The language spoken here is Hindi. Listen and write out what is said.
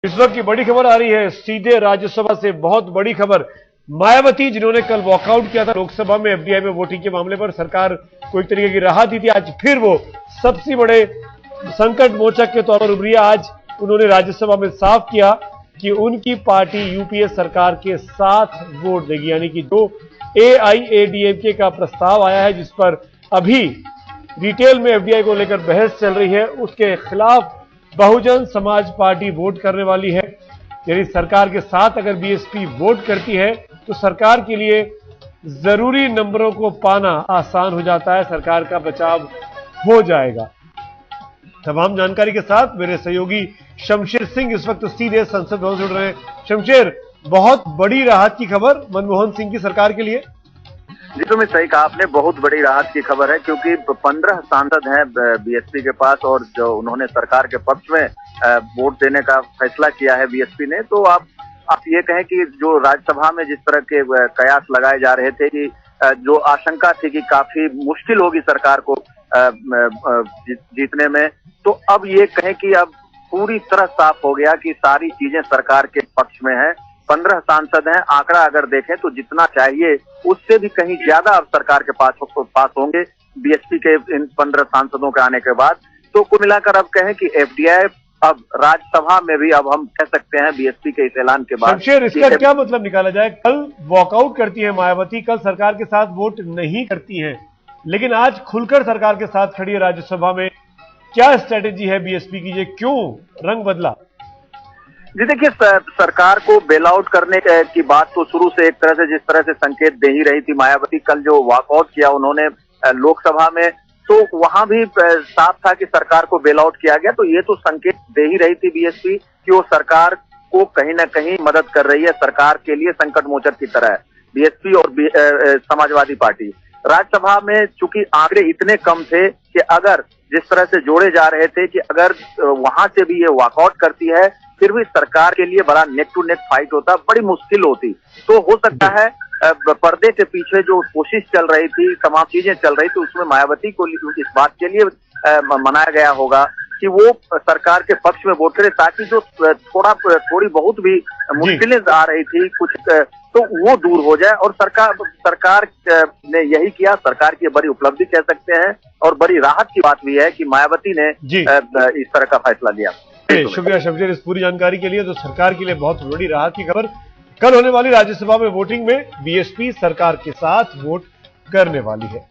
इस वक्त की बड़ी खबर आ रही है सीधे राज्यसभा से। बहुत बड़ी खबर, मायावती जिन्होंने कल वॉकआउट किया था लोकसभा में एफडीआई में वोटिंग के मामले पर, सरकार को एक तरीके की राहत दी थी, आज फिर वो सबसे बड़े संकट मोचक के तौर पर उभरी। आज उन्होंने राज्यसभा में साफ किया कि उनकी पार्टी यूपीए सरकार के साथ वोट देगी, यानी कि जो एआईएडीएमके का प्रस्ताव आया है जिस पर अभी डिटेल में एफडीआई को लेकर बहस चल रही है, उसके खिलाफ बहुजन समाज पार्टी वोट करने वाली है। यानी सरकार के साथ अगर बीएसपी वोट करती है तो सरकार के लिए जरूरी नंबरों को पाना आसान हो जाता है, सरकार का बचाव हो जाएगा। तमाम जानकारी के साथ मेरे सहयोगी शमशेर सिंह इस वक्त सीधे संसद भवन से जुड़ रहे हैं। शमशेर, बहुत बड़ी राहत की खबर मनमोहन सिंह की सरकार के लिए। जी, तुम्हें सही कहा आपने, बहुत बड़ी राहत की खबर है क्योंकि 15 सांसद हैं बीएसपी के पास और जो उन्होंने सरकार के पक्ष में वोट देने का फैसला किया है बीएसपी ने। तो आप ये कहें कि जो राज्यसभा में जिस तरह के कयास लगाए जा रहे थे कि जो आशंका थी कि काफी मुश्किल होगी सरकार को जीतने में, तो अब ये कहें कि अब पूरी तरह साफ हो गया कि सारी चीजें सरकार के पक्ष में है। 15 सांसद हैं, आंकड़ा अगर देखें तो जितना चाहिए उससे भी कहीं ज्यादा अब सरकार के पास होंगे बीएसपी के इन 15 सांसदों के आने के बाद। तो कुल मिलाकर अब कहें कि एफडीआई अब राज्यसभा में भी अब हम कह सकते हैं बीएसपी के इस ऐलान के बाद। शमशेर, इसका क्या मतलब निकाला जाए? कल वॉकआउट करती है मायावती, कल सरकार के साथ वोट नहीं करती है, लेकिन आज खुलकर सरकार के साथ खड़ी है राज्यसभा में। क्या स्ट्रेटेजी है बीएसपी की, ये क्यों रंग बदला? जी देखिए, सरकार को बेल आउट करने की बात तो शुरू से एक तरह से जिस तरह से संकेत दे ही रही थी मायावती, कल जो वॉकआउट किया उन्होंने लोकसभा में, तो वहां भी साफ था कि सरकार को बेल आउट किया गया। तो ये तो संकेत दे ही रही थी बीएसपी कि वो सरकार को कहीं ना कहीं मदद कर रही है, सरकार के लिए संकट मोचक की तरह है बीएसपी और समाजवादी पार्टी। राज्यसभा में चूंकि आंकड़े इतने कम थे कि अगर जिस तरह से जोड़े जा रहे थे कि अगर वहां से भी ये वॉकआउट करती है फिर भी सरकार के लिए बड़ा नेक टू नेक फाइट होता, बड़ी मुश्किल होती। तो हो सकता है पर्दे के पीछे जो कोशिश चल रही थी, तमाम चीजें चल रही थी, उसमें मायावती को इस बात के लिए मनाया गया होगा कि वो सरकार के पक्ष में वोट करे ताकि जो थोड़ी बहुत भी मुश्किलें आ रही थी कुछ तो वो दूर हो जाए। और सरकार ने यही किया, सरकार की बड़ी उपलब्धि कह सकते हैं और बड़ी राहत की बात भी है कि मायावती ने इस तरह का फैसला लिया। शुक्रिया शमशेर इस पूरी जानकारी के लिए। तो सरकार के लिए बहुत बड़ी राहत की खबर, कल होने वाली राज्यसभा में वोटिंग में बीएसपी सरकार के साथ वोट करने वाली है।